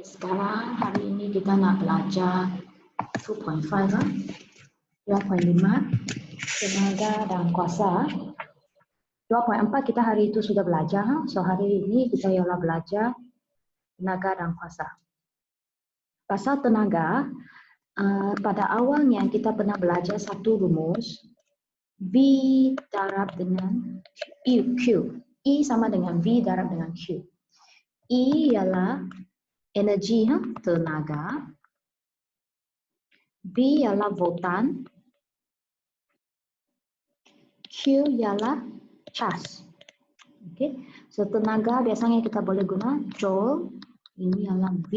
Sekarang hari ini kita nak belajar 2.5 kan? 2.5 tenaga dan kuasa. 2.4 kita hari itu sudah belajar. So hari ini kita ialah belajar tenaga dan kuasa. Pasal tenaga, pada awalnya kita pernah belajar satu rumus V darab dengan Q. E sama dengan V darab dengan Q. E ialah energi, tenaga. V ialah voltan. Q ialah charge. Okay. So tenaga biasanya kita boleh guna joule. Ini ialah V,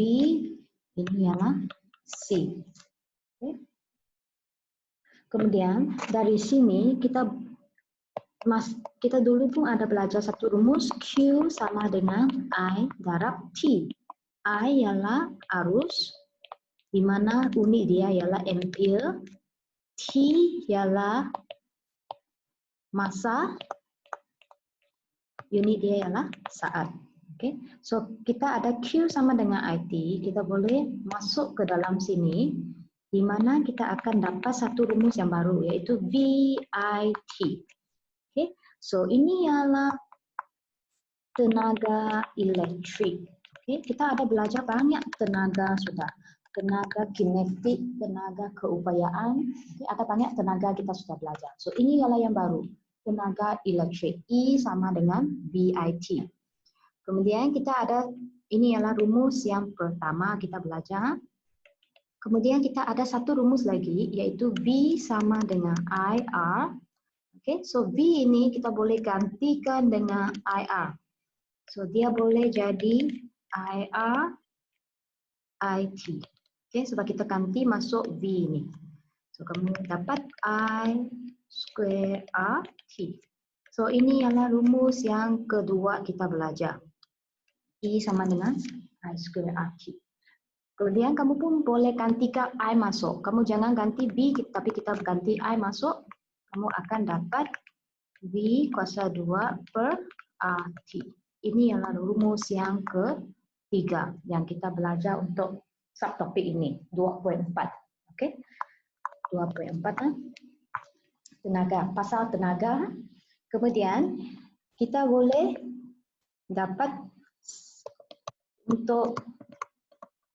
ini ialah C. Okay. Kemudian dari sini kita dulu pun ada belajar satu rumus Q sama dengan I darab T. I ialah arus, di mana unit dia ialah ampere. T ialah masa, unit dia ialah saat. Okay. So kita ada Q sama dengan IT, kita boleh masuk ke dalam sini, di mana kita akan dapat satu rumus yang baru, iaitu VIT. Okay. So ini ialah tenaga elektrik. Okay. Kita ada belajar banyak tenaga sudah. Tenaga kinetik, tenaga keupayaan, okay. Ada banyak tenaga kita sudah belajar. So ini ialah yang baru, tenaga elektrik. E sama dengan VIT. Kemudian kita ada, ini ialah rumus yang pertama kita belajar. Kemudian kita ada satu rumus lagi, iaitu V sama dengan IR. Okay, so V ini kita boleh gantikan dengan IR. So dia boleh jadi IR, IT. Okay, sebab kita ganti masuk V ini. So kamu dapat I square RT. So ini ialah rumus yang kedua kita belajar. E sama dengan I square RT. Kemudian kamu pun boleh gantikan I masuk. Kamu jangan ganti V, tapi kita ganti I masuk. Kamu akan dapat V kuasa 2 per RT. Ini ialah rumus yang ketiga yang kita belajar untuk subtopik ini, 2.4. Okay? 2.4 tenaga, pasal tenaga. Kemudian kita boleh dapat untuk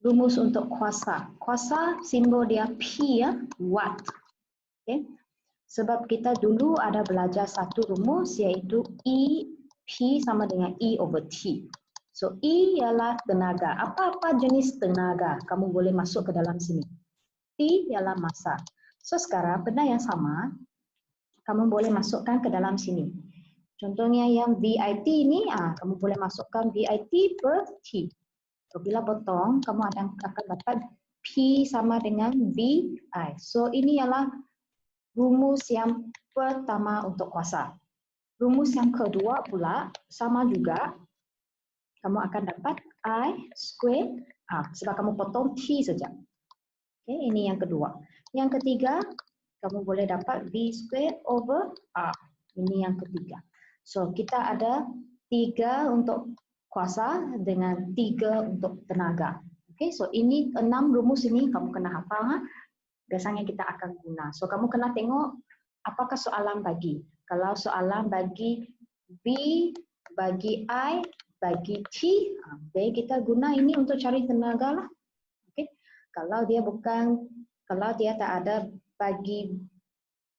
rumus untuk kuasa. Kuasa simbol dia P, ya, watt. Okay? Sebab kita dulu ada belajar satu rumus iaitu E, P sama dengan E over T. So E ialah tenaga. Apa-apa jenis tenaga kamu boleh masuk ke dalam sini. T ialah massa. So sekarang benda yang sama kamu boleh masukkan ke dalam sini. Contohnya yang VIT ini, kamu boleh masukkan VIT per T. So bila potong, kamu akan dapat P sama dengan VI. So ini ialah rumus yang pertama untuk kuasa. Rumus yang kedua pula sama juga. Kamu akan dapat I square R. Sebab kamu potong T saja. Okay, ini yang kedua. Yang ketiga, kamu boleh dapat V square over R. Ini yang ketiga. So kita ada 3 untuk kuasa dengan 3 untuk tenaga. Okay, so ini 6 rumus ini kamu kena hafal. Biasanya kita akan guna. So kamu kena tengok apakah soalan bagi. Kalau soalan bagi V, bagi I, bagi T, kita guna ini untuk cari tenaga lah. Okay. Kalau dia tak ada bagi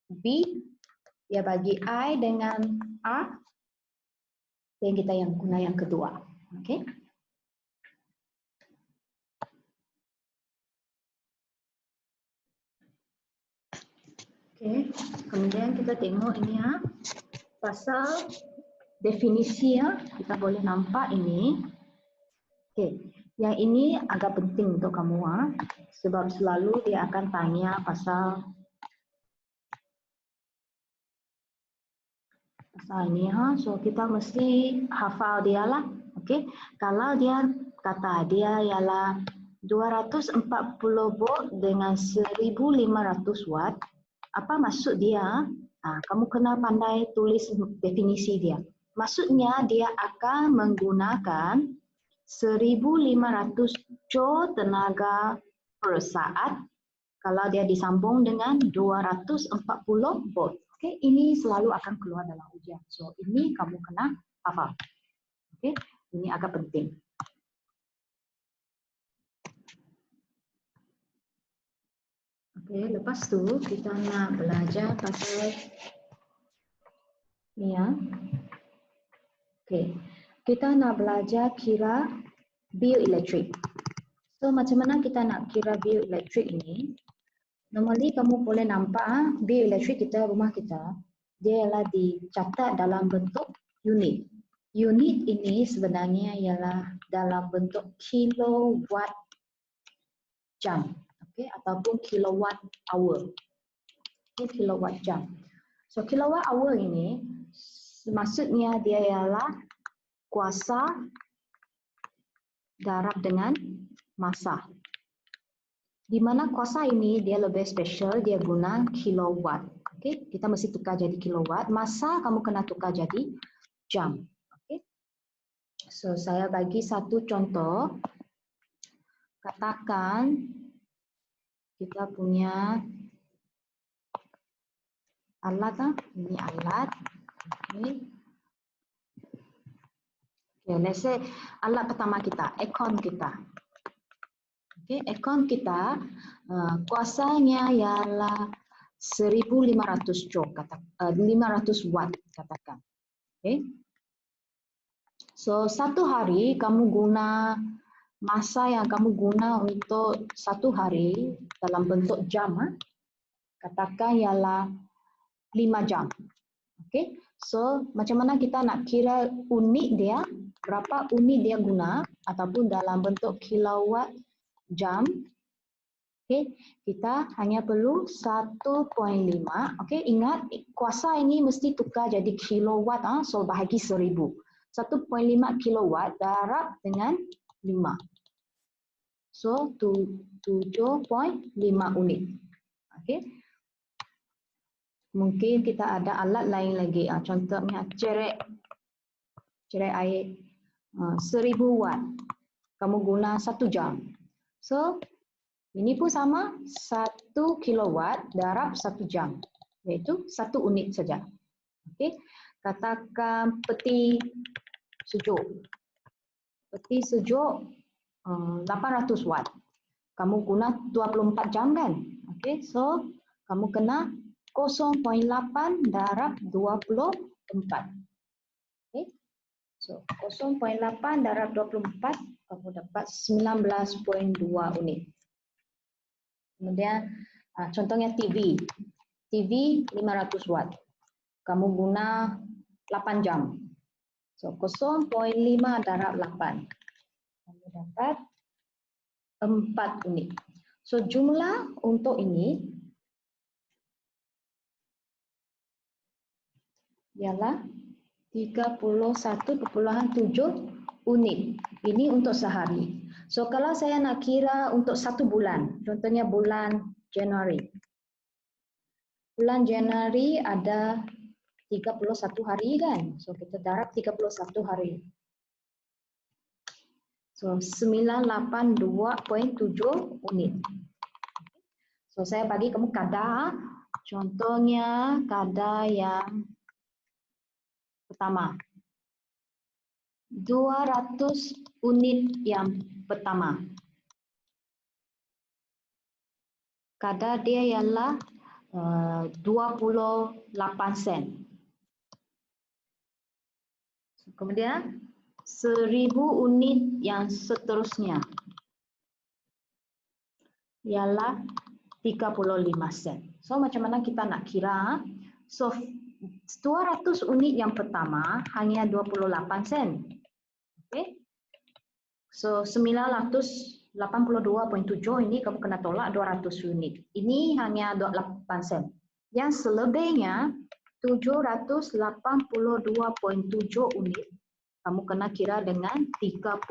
V, dia bagi I dengan R, dan kita yang guna yang kedua. Okay. Okay. Kemudian kita tengok ini pasal definisi kita boleh nampak ini. Okay. Yang ini agak penting untuk kamu sebab selalu dia akan tanya pasal ini so kita mesti hafal dia lah. Okay. Kalau dia kata dia ialah 240 volt dengan 1500 watt, apa maksud dia? Kamu kena pandai tulis definisi dia. Maksudnya dia akan menggunakan 1.500 joule tenaga per saat kalau dia disambung dengan 240 volt. Okey, ini selalu akan keluar dalam ujian. So, ini kamu kena hafal. Okey, ini agak penting. Okey, lepas tu kita nak belajar pasal ni ya. Okey, kita nak belajar kira bioelektrik. So, macam mana kita nak kira bioelektrik ini? Normally kamu boleh nampak bioelektrik kita, rumah kita, dia ialah dicatat dalam bentuk unit. Unit ini sebenarnya ialah dalam bentuk kilowatt jam, okay, ataupun kilowatt hour. Okay, kilowatt jam. So kilowatt hour ini maksudnya dia ialah kuasa darab dengan massa. Di mana kuasa ini dia lebih special, dia guna kilowatt. Okey, kita mesti tukar jadi kilowatt. Massa kamu kena tukar jadi jam. Okey. So saya bagi satu contoh. Katakan kita punya alat ini alat. Okey. Okay, let's say alat pertama kita, aircon kita. Okay, aircon kita kuasanya ialah 1.500 joule, 500 watt katakan. Okay. So satu hari kamu guna masa yang kamu guna untuk satu hari dalam bentuk jam, katakan ialah 5 jam. Okay. So macam mana kita nak kira unit dia, berapa unit dia guna ataupun dalam bentuk kilowatt jam. Okey, kita hanya perlu 1.5. Okey, ingat kuasa ini mesti tukar jadi kilowatt, so bahagi 1000. 1.5 kilowatt darab dengan 5. So 7.5 unit. Okey. Mungkin kita ada alat lain lagi, contohnya cerek air 1000 watt. Kamu guna 1 jam. So, ini pun sama 1 kilowatt darab 1 jam, iaitu 1 unit saja. Okey, katakan peti sejuk. Peti sejuk 800 watt. Kamu guna 24 jam kan? Okey, so kamu kena 0.8 darab 24. Okey. So 0.8 darab 24 kamu dapat 19.2 unit. Kemudian contohnya TV. TV 500 watt. Kamu guna 8 jam. So 0.5 darab 8. Kamu dapat 4 unit. So jumlah untuk ini ialah 31.7 unit. Ini untuk sehari. So kalau saya nak kira untuk 1 bulan, contohnya bulan Januari. Bulan Januari ada 31 hari kan? So kita darab 31 hari. So 982.7 unit. So saya bagi kamu kadar. Contohnya kadar yang pertama. 200 unit yang pertama. Kadar dia ialah 28 sen. Kemudian 1000 unit yang seterusnya ialah 35 sen. So macam mana kita nak kira? So 200 unit yang pertama hanya 28 sen. Okay. So 982.7 ini kamu kena tolak 200 unit. Ini hanya 28 sen. Yang selebihnya 782.7 unit kamu kena kira dengan 35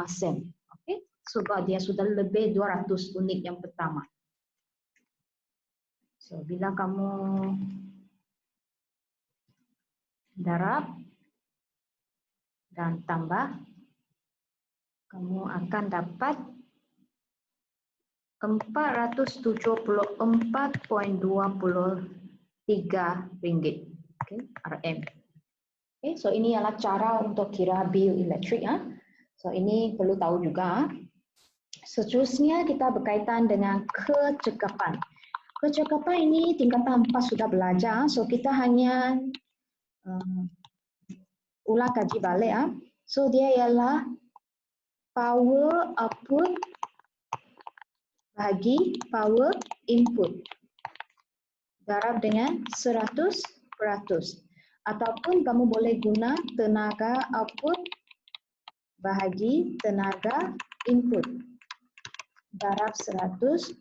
sen. Okay. Sebab dia sudah lebih 200 unit yang pertama. So bila kamu darab dan tambah, kamu akan dapat 474.23 ringgit. Okay, RM. Okay, so ini adalah cara untuk kira bil elektrik. So ini perlu tahu juga. Seterusnya kita berkaitan dengan kecekapan. Kecekapan ini tingkatan 4 sudah belajar. So kita hanya ulang kaji balik. So dia ialah power output bagi power input darab dengan 100%. Ataupun kamu boleh guna tenaga output bahagi tenaga input darab 100%.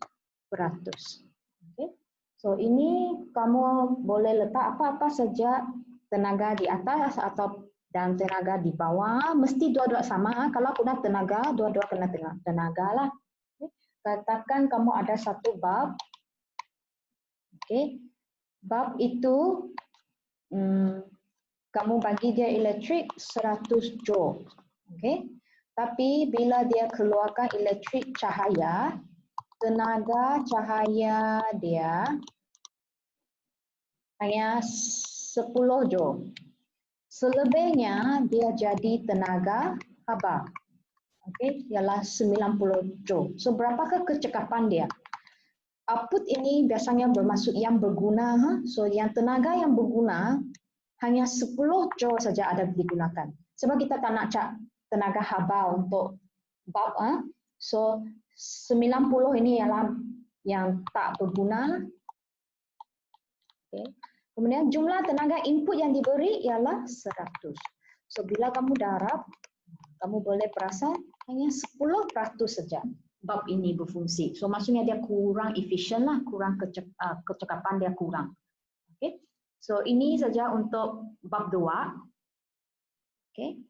Okay. So ini kamu boleh letak apa-apa saja tenaga di atas atau dan tenaga di bawah. Mesti dua-dua sama. Kalau guna tenaga, dua-dua kena tenaga lah. Okay. Katakan kamu ada satu bulb. Okay. Bulb itu kamu bagi dia elektrik 100 joule. Okay. Tapi bila dia keluarkan elektrik cahaya, tenaga cahaya dia hanya 10 joule. Selebihnya dia jadi tenaga haba. Okey, ialah 90 joule. So berapakah kecekapan dia? Output ini biasanya bermaksud yang berguna. So yang tenaga yang berguna hanya 10 joule saja ada digunakan. Sebab kita tak nak cak tenaga haba untuk bulb. So 90 ini ialah yang tak berguna. Okay. Kemudian jumlah tenaga input yang diberi ialah 100. So bila kamu darab, kamu boleh perasan hanya 10% saja bulb ini berfungsi. So maksudnya dia kurang efisien lah, kurang kecekapan dia kurang. Okay. So ini saja untuk bab 2. Okay.